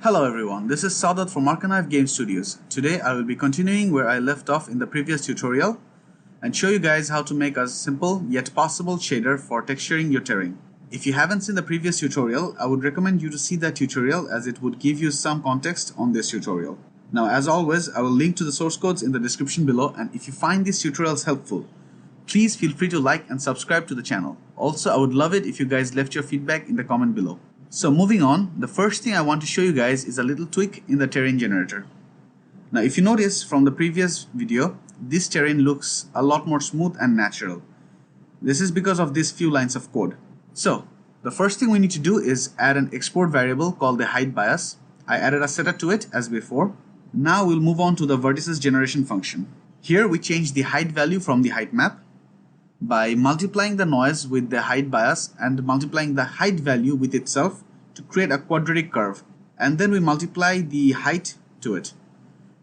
Hello everyone, this is Sadat from Arcanine Game Studios. Today I will be continuing where I left off in the previous tutorial and show you guys how to make a simple yet possible shader for texturing your terrain. If you haven't seen the previous tutorial, I would recommend you to see that tutorial as it would give you some context on this tutorial. Now as always, I will link to the source codes in the description below, and if you find these tutorials helpful, please feel free to like and subscribe to the channel. Also, I would love it if you guys left your feedback in the comment below. So moving on, the first thing I want to show you guys is a little tweak in the terrain generator. Now if you notice from the previous video, this terrain looks a lot more smooth and natural. This is because of these few lines of code. So the first thing we need to do is add an export variable called the height bias. I added a setter to it as before. Now we'll move on to the vertices generation function. Here we change the height value from the height map by multiplying the noise with the height bias and multiplying the height value with itself to create a quadratic curve, and then we multiply the height to it.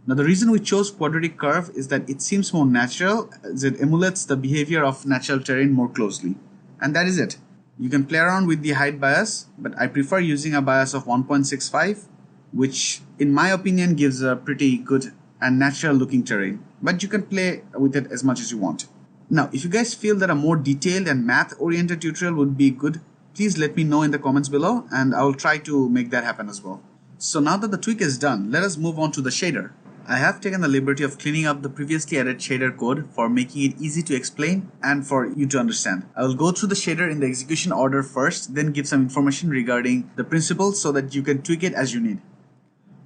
Now the reason we chose quadratic curve is that it seems more natural as it emulates the behavior of natural terrain more closely. And that is it. You can play around with the height bias, but I prefer using a bias of 1.65, which in my opinion gives a pretty good and natural looking terrain, but you can play with it as much as you want. Now, if you guys feel that a more detailed and math-oriented tutorial would be good, please let me know in the comments below and I will try to make that happen as well. So now that the tweak is done, let us move on to the shader. I have taken the liberty of cleaning up the previously added shader code for making it easy to explain and for you to understand. I will go through the shader in the execution order first, then give some information regarding the principles so that you can tweak it as you need.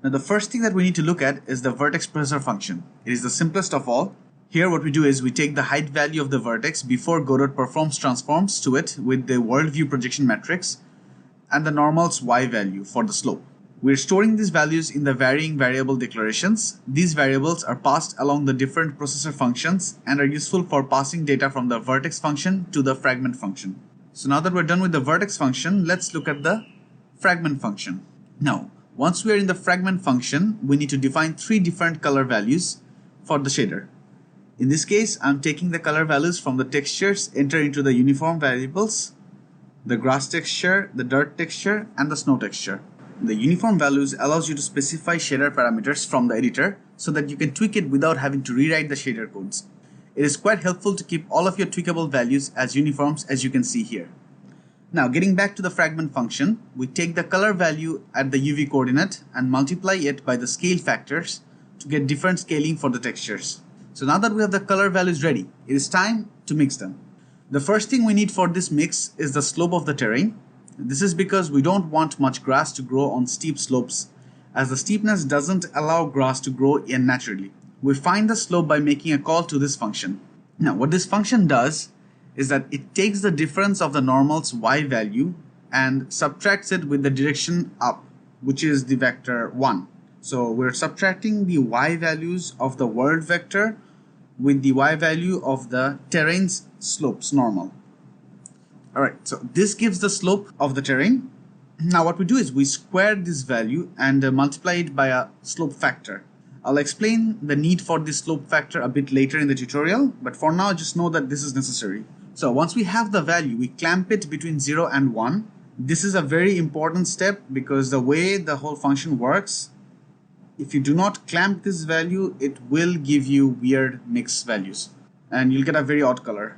Now the first thing that we need to look at is the vertex processor function. It is the simplest of all. Here what we do is we take the height value of the vertex before Godot performs transforms to it with the worldview projection matrix and the normal's y value for the slope. We're storing these values in the varying variable declarations. These variables are passed along the different processor functions and are useful for passing data from the vertex function to the fragment function. So now that we're done with the vertex function, let's look at the fragment function. Now, once we are in the fragment function, we need to define three different color values for the shader. In this case, I'm taking the color values from the textures entered into the uniform variables, the grass texture, the dirt texture, and the snow texture. The uniform values allows you to specify shader parameters from the editor so that you can tweak it without having to rewrite the shader codes. It is quite helpful to keep all of your tweakable values as uniforms, as you can see here. Now getting back to the fragment function, we take the color value at the UV coordinate and multiply it by the scale factors to get different scaling for the textures. So now that we have the color values ready, it is time to mix them. The first thing we need for this mix is the slope of the terrain. This is because we don't want much grass to grow on steep slopes, as the steepness doesn't allow grass to grow in naturally. We find the slope by making a call to this function. Now what this function does is that it takes the difference of the normal's y value and subtracts it with the direction up, which is the vector 1. So we're subtracting the y values of the world vector with the y value of the terrain's slopes normal. Alright, so this gives the slope of the terrain. Now what we do is we square this value and multiply it by a slope factor. I'll explain the need for this slope factor a bit later in the tutorial, but for now just know that this is necessary. So once we have the value, we clamp it between 0 and 1. This is a very important step because the way the whole function works, if you do not clamp this value, it will give you weird mix values and you'll get a very odd color.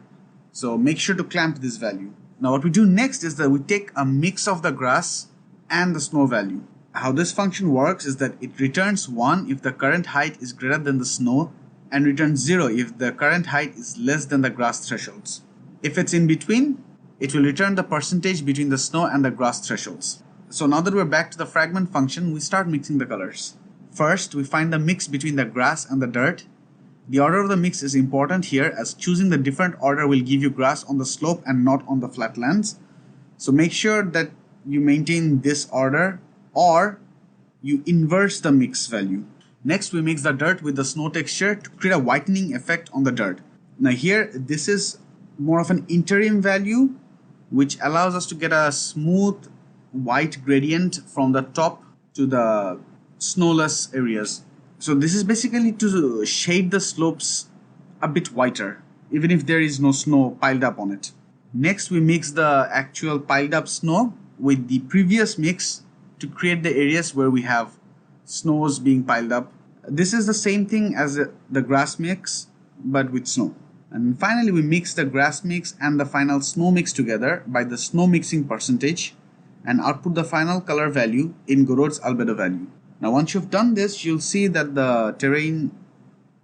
So make sure to clamp this value. Now what we do next is that we take a mix of the grass and the snow value. How this function works is that it returns 1 if the current height is greater than the snow and returns 0 if the current height is less than the grass thresholds. If it's in between, it will return the percentage between the snow and the grass thresholds. So now that we're back to the fragment function, we start mixing the colors. First, we find the mix between the grass and the dirt. The order of the mix is important here, as choosing the different order will give you grass on the slope and not on the flatlands. So make sure that you maintain this order or you inverse the mix value. Next, we mix the dirt with the snow texture to create a whitening effect on the dirt. Now here, this is more of an interim value which allows us to get a smooth white gradient from the top to the snowless areas. So this is basically to shade the slopes a bit whiter, even if there is no snow piled up on it. Next, we mix the actual piled up snow with the previous mix to create the areas where we have snows being piled up. This is the same thing as the grass mix, but with snow. And finally, we mix the grass mix and the final snow mix together by the snow mixing percentage and output the final color value in Godot's albedo value. Now, once you've done this, you'll see that the terrain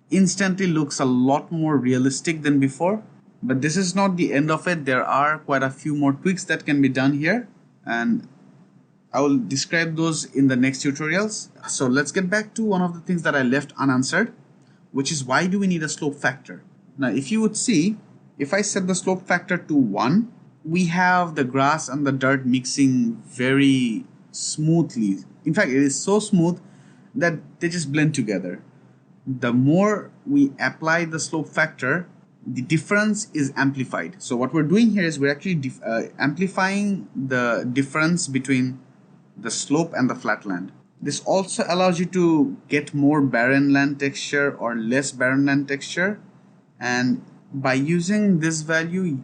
instantly looks a lot more realistic than before. But this is not the end of it. There are quite a few more tweaks that can be done here, and I will describe those in the next tutorials. So let's get back to one of the things that I left unanswered, which is why do we need a slope factor? Now, if you would see, if I set the slope factor to 1, we have the grass and the dirt mixing very smoothly. In fact, it is so smooth that they just blend together. The more we apply the slope factor, the difference is amplified. So what we're doing here is we're actually amplifying the difference between the slope and the flat land. This also allows you to get more barren land texture or less barren land texture. And by using this value,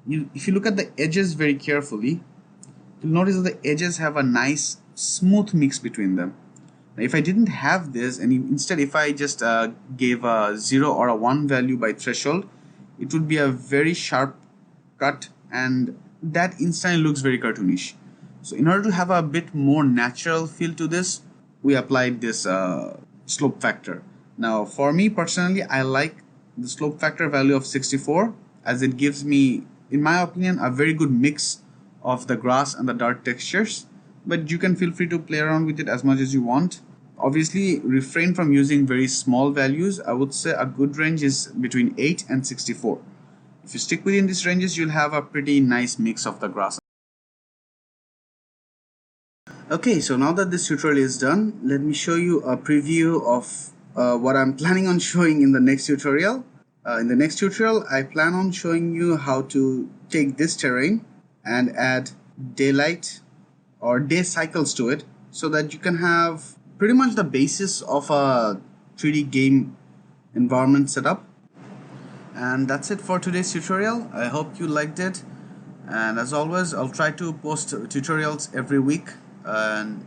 if you look at the edges very carefully, you'll notice that the edges have a nice smooth mix between them. Now, if I didn't have this, and instead if I just gave a 0 or a 1 value by threshold, it would be a very sharp cut, and that instantly looks very cartoonish. So in order to have a bit more natural feel to this, we applied this slope factor. Now, for me personally, I like the slope factor value of 64, as it gives me, in my opinion, a very good mix of the grass and the dirt textures. But you can feel free to play around with it as much as you want. Obviously, refrain from using very small values. I would say a good range is between 8 and 64. If you stick within these ranges, you'll have a pretty nice mix of the grass. Okay, so now that this tutorial is done, let me show you a preview of what I'm planning on showing in the next tutorial. In the next tutorial, I plan on showing you how to take this terrain and add daylight or day cycles to it, so that you can have pretty much the basis of a 3D game environment setup. And that's it for today's tutorial. I hope you liked it, and as always, I'll try to post tutorials every week. And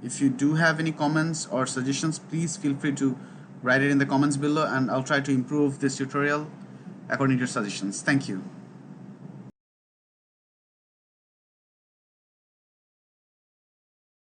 if you do have any comments or suggestions, please feel free to write it in the comments below, and I'll try to improve this tutorial according to your suggestions. Thank you.